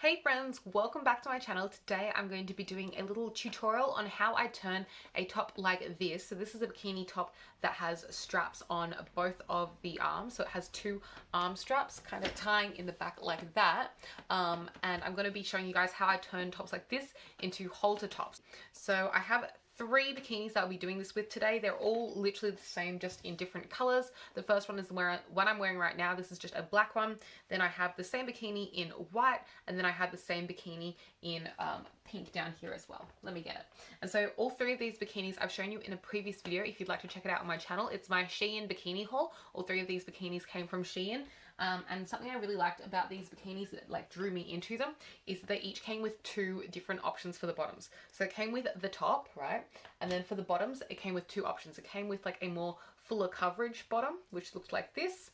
Hey friends, welcome back to my channel. Today I'm going to be doing a little tutorial on how I turn a top like this. So this is a bikini top that has straps on both of the arms. So it has two arm straps kind of tying in the back like that. And I'm going to be showing you guys how I turn tops like this into halter tops. So I have three bikinis that I'll be doing this with today. They're all literally the same, just in different colors. The first one is the one I'm wearing right now. This is just a black one. Then I have the same bikini in white, and then I have the same bikini in pink down here as well. Let me get it. And so all three of these bikinis I've shown you in a previous video. If you'd like to check it out on my channel, it's my Shein bikini haul. All three of these bikinis came from Shein. And something I really liked about these bikinis that like drew me into them is that they each came with two different options for the bottoms. So it came with the top, right? And then for the bottoms, it came with two options. It came with like a more fuller coverage bottom, which looked like this.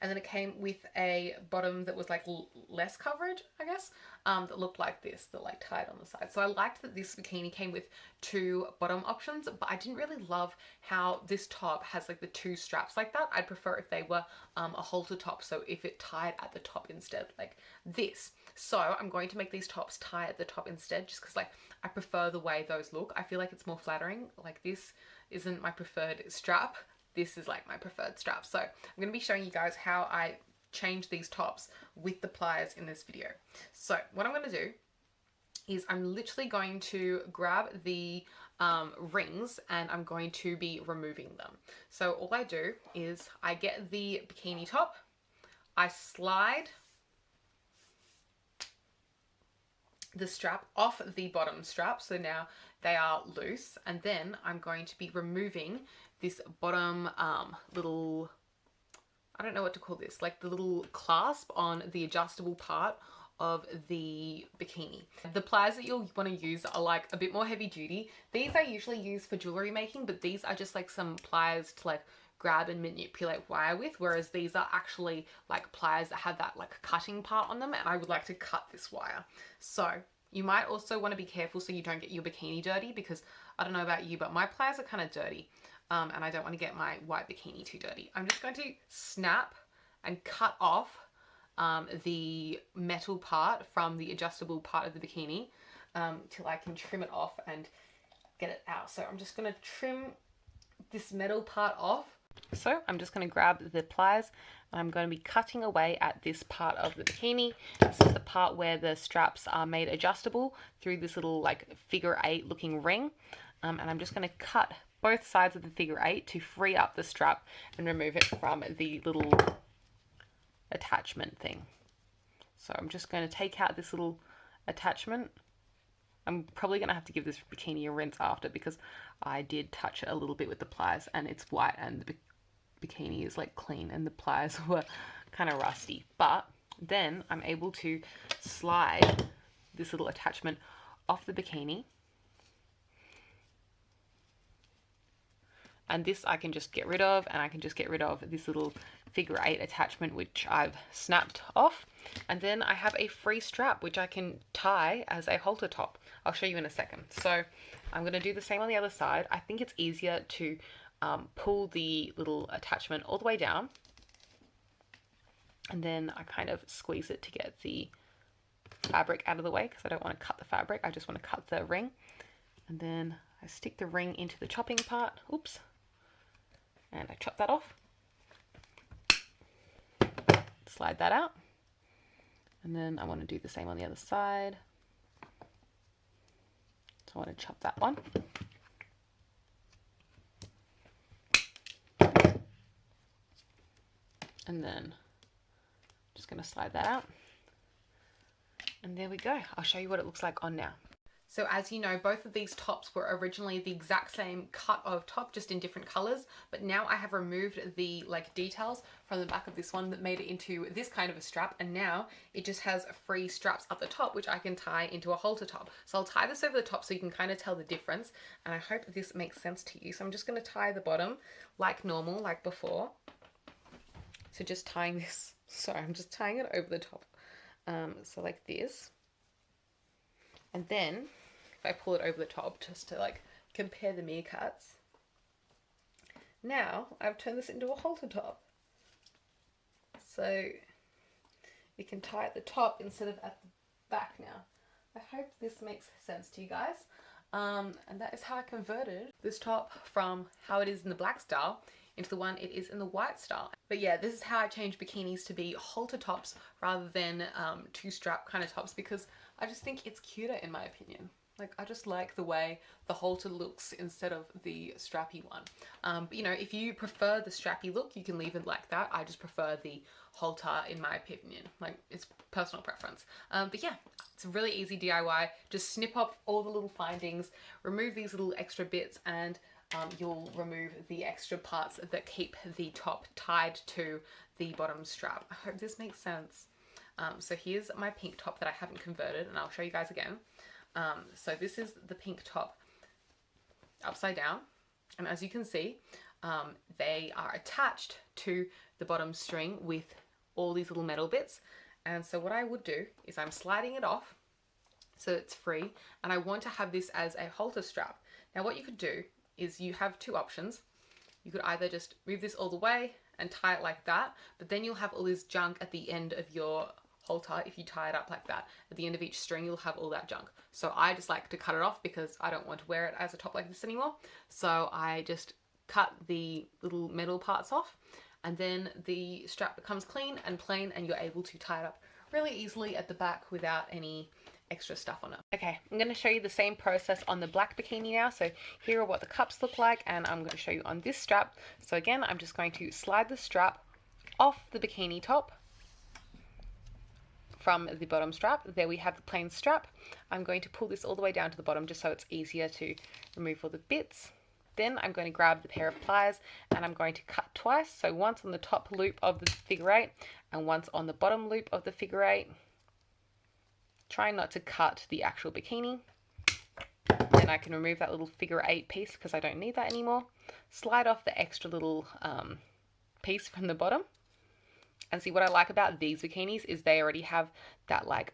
And then it came with a bottom that was like less coverage, I guess, that looked like this, that like tied on the side. So I liked that this bikini came with two bottom options, but I didn't really love how this top has like the two straps like that. I'd prefer if they were a halter top, so if it tied at the top instead, like this. So I'm going to make these tops tie at the top instead, just because like I prefer the way those look. I feel like it's more flattering. Like this isn't my preferred strap. This is like my preferred strap. So I'm going to be showing you guys how I change these tops with the pliers in this video. So what I'm going to do is I'm literally going to grab the rings and I'm going to be removing them. So all I do is I get the bikini top, I slide the strap off the bottom strap, so now they are loose, and then I'm going to be removing this bottom little, I don't know what to call this, like the little clasp on the adjustable part of the bikini. The pliers that you'll want to use are like a bit more heavy duty. These I usually use for jewelry making, but these are just like some pliers to like grab and manipulate wire with, whereas these are actually like pliers that have that like cutting part on them, and I would like to cut this wire. So you might also want to be careful so you don't get your bikini dirty, because I don't know about you, but my pliers are kind of dirty, and I don't want to get my white bikini too dirty. I'm just going to snap and cut off the metal part from the adjustable part of the bikini till I can trim it off and get it out. So I'm just going to trim this metal part off. So I'm just going to grab the pliers and I'm going to be cutting away at this part of the bikini. This is the part where the straps are made adjustable through this little like figure 8 looking ring. And I'm just going to cut both sides of the figure 8 to free up the strap and remove it from the little attachment thing. So I'm just going to take out this little attachment. I'm probably going to have to give this bikini a rinse after, because I did touch it a little bit with the pliers and it's white and the bikini is like clean and the pliers were kind of rusty. But then I'm able to slide this little attachment off the bikini. And this I can just get rid of, and I can just get rid of this little figure 8 attachment which I've snapped off. And then I have a free strap which I can tie as a halter top. I'll show you in a second. So I'm going to do the same on the other side. I think it's easier to pull the little attachment all the way down, and then I kind of squeeze it to get the fabric out of the way, because I don't want to cut the fabric, I just want to cut the ring. And then I stick the ring into the chopping part. Oops. And I chop that off. Slide that out. And then I want to do the same on the other side. So I want to chop that one. And then just going to slide that out. And there we go. I'll show you what it looks like on now. So as you know, both of these tops were originally the exact same cut of top, just in different colors. But now I have removed the like details from the back of this one that made it into this kind of a strap. And now it just has free straps up the top, which I can tie into a halter top. So I'll tie this over the top so you can kind of tell the difference. And I hope this makes sense to you. So I'm just going to tie the bottom like normal, like before. So just tying this, sorry, I'm just tying it over the top. So like this. And then if I pull it over the top just to like compare the meerkats, now I've turned this into a halter top. So you can tie at the top instead of at back now. I hope this makes sense to you guys. And that is how I converted this top from how it is in the black style into the one it is in the white style. But yeah, this is how I changed bikinis to be halter tops rather than two strap kind of tops, because I just think it's cuter in my opinion. Like, I just like the way the halter looks instead of the strappy one. But you know, if you prefer the strappy look, you can leave it like that. I just prefer the halter in my opinion. Like, it's personal preference. But yeah, it's a really easy DIY. Just snip off all the little findings, remove these little extra bits, and you'll remove the extra parts that keep the top tied to the bottom strap. I hope this makes sense. So here's my pink top that I haven't converted, and I'll show you guys again. So this is the pink top upside down, and as you can see, they are attached to the bottom string with all these little metal bits. And so what I would do is I'm sliding it off so it's free, and I want to have this as a halter strap. Now what you could do is you have two options. You could either just move this all the way and tie it like that, but then you'll have all this junk at the end of your halter. If you tie it up like that, at the end of each string you'll have all that junk. So I just like to cut it off because I don't want to wear it as a top like this anymore. So I just cut the little metal parts off, and then the strap becomes clean and plain, and you're able to tie it up really easily at the back without any extra stuff on it. Okay, I'm going to show you the same process on the black bikini now. So here are what the cups look like, and I'm going to show you on this strap. So again, I'm just going to slide the strap off the bikini top from the bottom strap. There we have the plain strap. I'm going to pull this all the way down to the bottom just so it's easier to remove all the bits. Then I'm going to grab the pair of pliers and I'm going to cut twice. So once on the top loop of the figure eight and once on the bottom loop of the figure eight. Try not to cut the actual bikini. Then I can remove that little figure eight piece because I don't need that anymore. Slide off the extra little piece from the bottom. And see, what I like about these bikinis is they already have that like,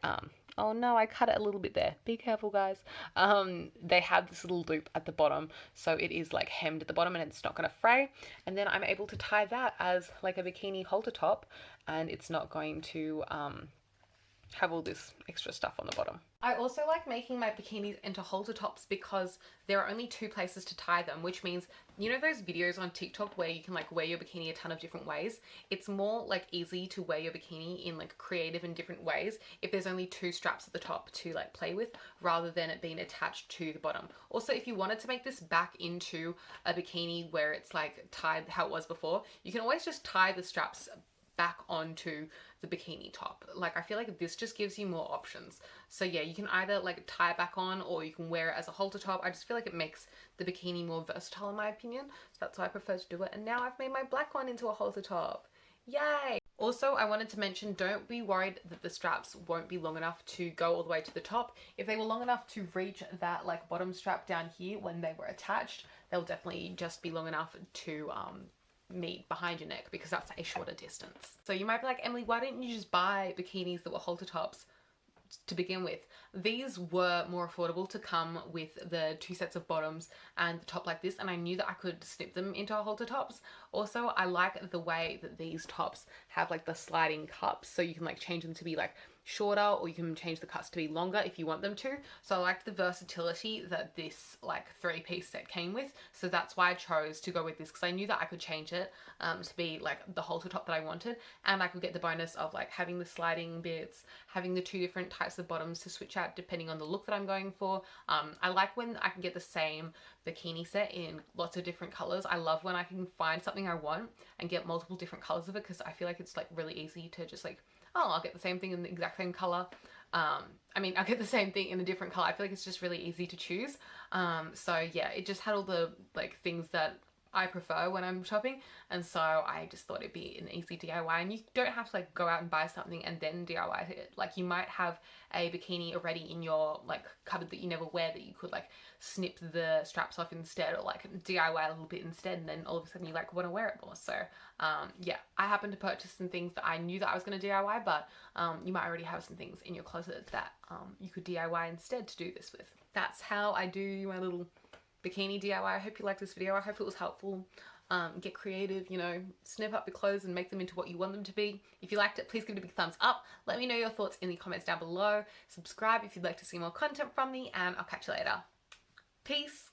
oh no, I cut it a little bit there. Be careful, guys. They have this little loop at the bottom, so it is like hemmed at the bottom and it's not going to fray. And then I'm able to tie that as like a bikini halter top, and it's not going to have all this extra stuff on the bottom. I also like making my bikinis into halter tops because there are only two places to tie them, which means, you know those videos on TikTok where you can like wear your bikini a ton of different ways? It's more like easy to wear your bikini in like creative and different ways if there's only two straps at the top to like play with, rather than it being attached to the bottom. Also, if you wanted to make this back into a bikini where it's like tied how it was before, you can always just tie the straps back onto the bikini top. Like, I feel like this just gives you more options. So yeah, you can either like tie it back on or you can wear it as a halter top. I just feel like it makes the bikini more versatile in my opinion. So that's why I prefer to do it. And now I've made my black one into a halter top. Yay! Also, I wanted to mention, don't be worried that the straps won't be long enough to go all the way to the top. If they were long enough to reach that like bottom strap down here when they were attached, they'll definitely just be long enough to meet behind your neck, because that's a shorter distance. So you might be like, Emily, why didn't you just buy bikinis that were halter tops to begin with? These were more affordable to come with the two sets of bottoms and the top like this, and I knew that I could snip them into halter tops. Also, I like the way that these tops have like the sliding cups, so you can like change them to be like shorter, or you can change the cuts to be longer if you want them to. So I liked the versatility that this like three-piece set came with, so that's why I chose to go with this, because I knew that I could change it to be like the halter top that I wanted, and I could get the bonus of like having the sliding bits, having the two different types of bottoms to switch out depending on the look that I'm going for. I like when I can get the same bikini set in lots of different colors. I love when I can find something I want and get multiple different colors of it, because I feel like it's like really easy to just like, oh, I'll get the same thing in the exact same color. I mean, I'll get the same thing in a different color. I feel like it's just really easy to choose. So yeah, it just had all the like things that I prefer when I'm shopping, and so I just thought it'd be an easy DIY. And you don't have to like go out and buy something and then DIY it. Like, you might have a bikini already in your like cupboard that you never wear, that you could like snip the straps off instead, or like DIY a little bit instead, and then all of a sudden you like want to wear it more. So yeah, I happened to purchase some things that I knew that I was going to DIY, but you might already have some things in your closet that you could DIY instead to do this with. That's how I do my little bikini DIY. I hope you liked this video. I hope it was helpful. get creative, you know, snip up your clothes and make them into what you want them to be. If you liked it, please give it a big thumbs up. Let me know your thoughts in the comments down below. Subscribe if you'd like to see more content from me, and I'll catch you later. Peace.